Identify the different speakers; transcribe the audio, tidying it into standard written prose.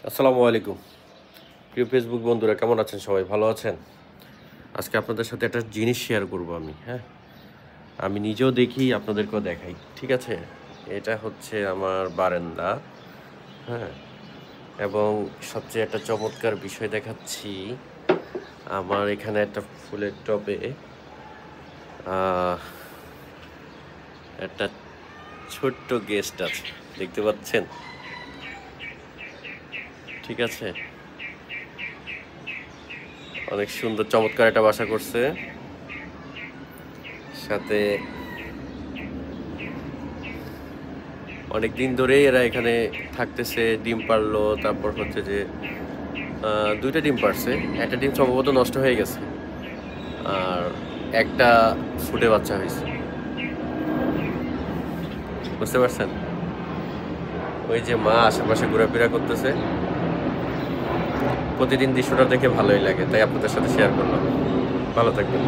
Speaker 1: আসসালামু আলাইকুম প্রিয় ফেসবুক বন্ধুরা, কেমন আছেন? সবাই ভালো আছেন? আজকে আপনাদের সাথে একটা জিনিস শেয়ার করব আমি। আমি নিজেও দেখি, আপনাদেরকেও দেখাই, ঠিক আছে? এটা হচ্ছে আমার বারান্দা। হ্যাঁ, এবং সবচেয়ে একটা চমৎকার বিষয় দেখাচ্ছি। আমার এখানে একটা ফুলের টবে একটা ছোট্ট গেস্ট আছে, দেখতে পাচ্ছেন? ঠিক আছে, অনেক সুন্দর চমৎকার একটা বাসা করছে। সাথে অনেক দিন ধরেই এরা এখানে থাকতেছে, ডিম পারলো। তারপর হচ্ছে যে দুইটা ডিম পারছে, একটা ডিম সম্ভবত নষ্ট হয়ে গেছে, আর একটা ফুটে বাচ্চা হয়েছে। বুঝতে পারছেন? ওই যে মা আশেপাশে ঘোরাফেরা করতেছে, প্রতিদিন দৃশ্যটা দেখে ভালোই লাগে, তাই আপনাদের সাথে শেয়ার করলাম। ভালো থাকবেন।